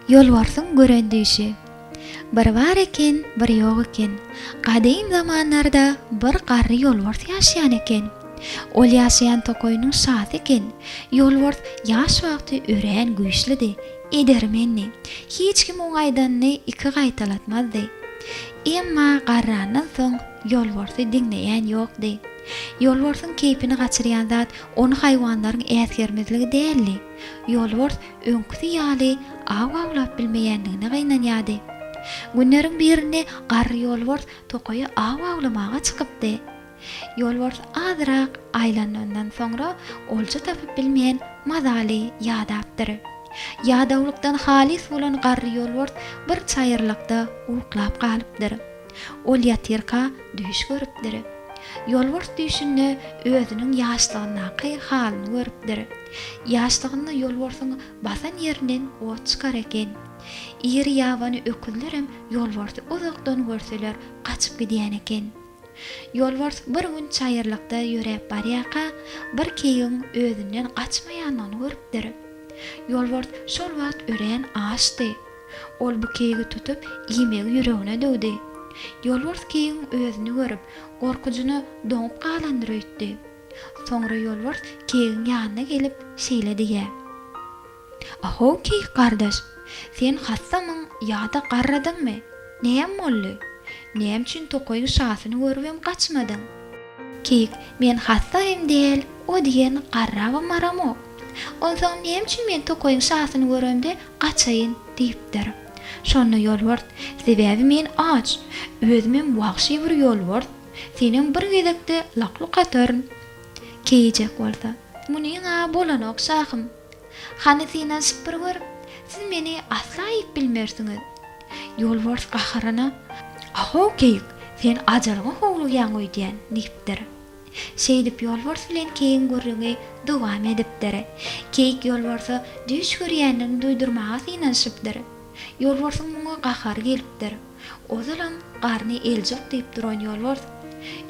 Yolbarsın görendişi. Bir var eken, bir yok eken. Qadim zamanlarda bir qarry yolbars ýaşaýan eken. Ol ýaşaýan tokoýnyň şahy eken. Yolbars ýaş wagty ören güýçlidi, edermenni. Hiç kim oňaýdanny iki gaýtalatmazdy. Emma qarrandan soň yolbarsy diňleýän ýokdy. Yolbarsyň keypini gaçyrýan zat onu haýwanlaryň äsgermezligi däldi. Yolbars öňküsi ýaly awlap bilmeýändigine gaýnanýady. Günleriň birinde garry yolbars tokoýa awlamaga çykypdy. Yolbars azyrak aýlanandan soňra olja tapyp bilmeýän mazaly ýadapdyr. Ýadawlykdan halis bolan garry yolbars bir çaýyrlykda uklap galypdyr. Ol ýatyrka düş görüpdir. Yolbars düşünne özüniň ýaşlygynyňky halyny görüpdir. Ýaşlygynda yolbarsyň basan ýerinden ot çykar eken. Iri ýabany öküzlerem yolbarsy uzakdan görseler gaçyp gidýän eken. Yolbars bir gün çaýyrlykda ýörep barýaka bir keýiň özünden gaçmaýanyny görüpdir. Yolbars şol wagt ören açdy. Ol bu keýigi tutup ýemegi ýüregine döwdi. Yolbars keýiň özüni görüp gorkujuny doňup galandyrypdy. Soňra yolbars keýiň ýanyna gelip şeýledi. "Aho keýik gardaş, sen hassamyň ýa-da garradyňmy? Näme boldy? Näme üçin tokoýyň şahyny görüp gaçmadyň?" "Keýik, men hassa hem däl, o diýen garraba maramok. Onsoň näme üçin men tokoýyň şahyny göremde gaçaýyn?" diýipdir. Şonda yolbars, "Sebäbi men aç, özümem wagşy bir yolbars, senem bir gezekde lakly gataryn." Keýjek bolsa, "Munyň bolanok şahym. Hany senen şypyr görüp, siz meni asla aýyp bilmersiňiz." Yolbars gaharyna, "Aho keýik, sen ajalyňy howlugýan goýdýan" diýipdir. Şeýdip yolbars bilen keýin görüňi dowam edipdir. Keýik yolbarsy düş görýänini duýdurmaga synanypdyr. Yolbarsyň muňa gahar gelipdir. Ozalam garny eljek diýip duran yolbars,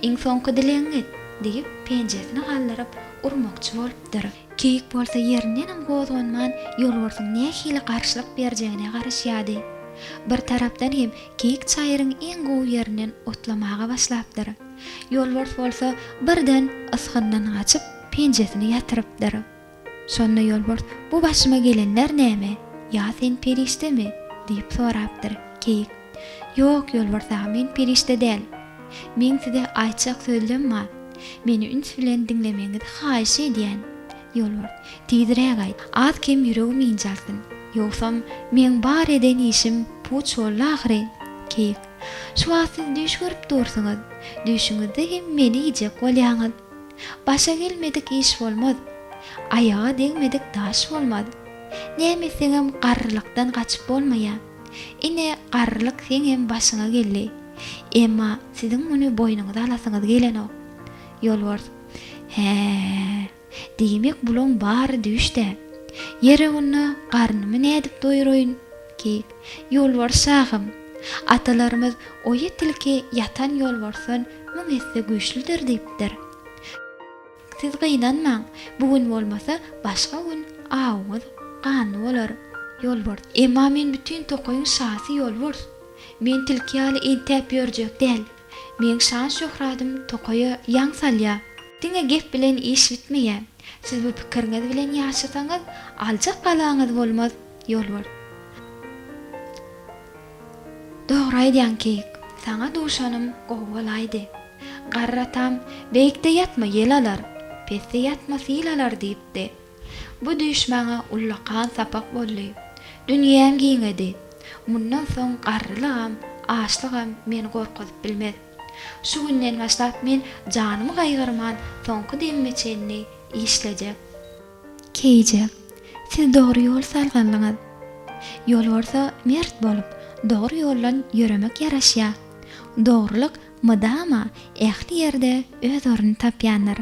"Iň soňky dileňiz" diýip penjesini galdyryp urmakçy bolupdyr. Keýik bolsa ýerinden gozgonman yolbarsyň nähili garşylyk berjegine garaşýady. Bir tarapdan hem keýik çaýryň en gowy ýerinden otlamaga başlapdyr. Yolbars bolsa birden ysgyndan gaçyp penjesini ýatyrypdyr. Şonda yolbars, "Bu başyma gelenler näme? Ýa sen perişdemi?" diýip sorapdyr. Keýik, "Ýok yolbars, men perişde däl. Men size aýtjak sözlem bar. Meni üns bilen diňlemeňizi haýyş edýän." Yolbars, "Tizirek aýt, az kim ýüregim ýynjalsyn. Ýoksam men bar eden işim puç bolla ahry." Keýik, "Şu wagt siz düş görüp dursaňyz, düşüňizde hem meni ýejek bolýaňyz. Başa gelmedik iş bolmaz. Ayağa degmedik taş bolmaz. Näme seňem garrylykdan gaçyp bolmaýa. Ine garrylyk seňem başyňa geldi. Emma siziň muny boýnuňyza alasyňyz gelenok." Yolbars, "He, diýmek bulan bar düşde. Ýeregini garnymy nädip doýuraýyn?" Keýik, "Yolbars şahym, atalarymyz oýa tilki ýatan yolbarsyn müň esse güýçlidir" diýipdir. "Siz gynanmaň, bugün bolmasa başga gün awňyz gany bolar." Yolbars, "Emma men bütün tokoýyň şahy yolbars. Men tilki ýaly entep ýörjek däl. Men şan şöhratym tokoýa ýaňsalýa. Diňe gep bilen iş bitmeýär. Siz bu pikiriňiz bilen ýaşasaňyz aljak galaňyz bolmaz." Yolbars, "Dogry aýdýan keýik, saňa duşanym gowy bolaýdy. Garratam beýikde ýatma ýel alar, pesde ýatma sil alar" diýipdi. "Bu düşmaňa ullakan sapak boldy. Dünýäm giňedi. Mundan soň garrylygam, açlygam meni gorkuzyp bilmez. Şu günden başlap men janymy gaýgyrman soňky demmeçenni işlejek." Keýjek, "Siz dogry ýol salganlygyňyz. Yolbarsa mert bolup dogry ýoldan ýöremek ýaraşýar. Dogrylyk mydama ähli ýerde öz orny tapýandyr."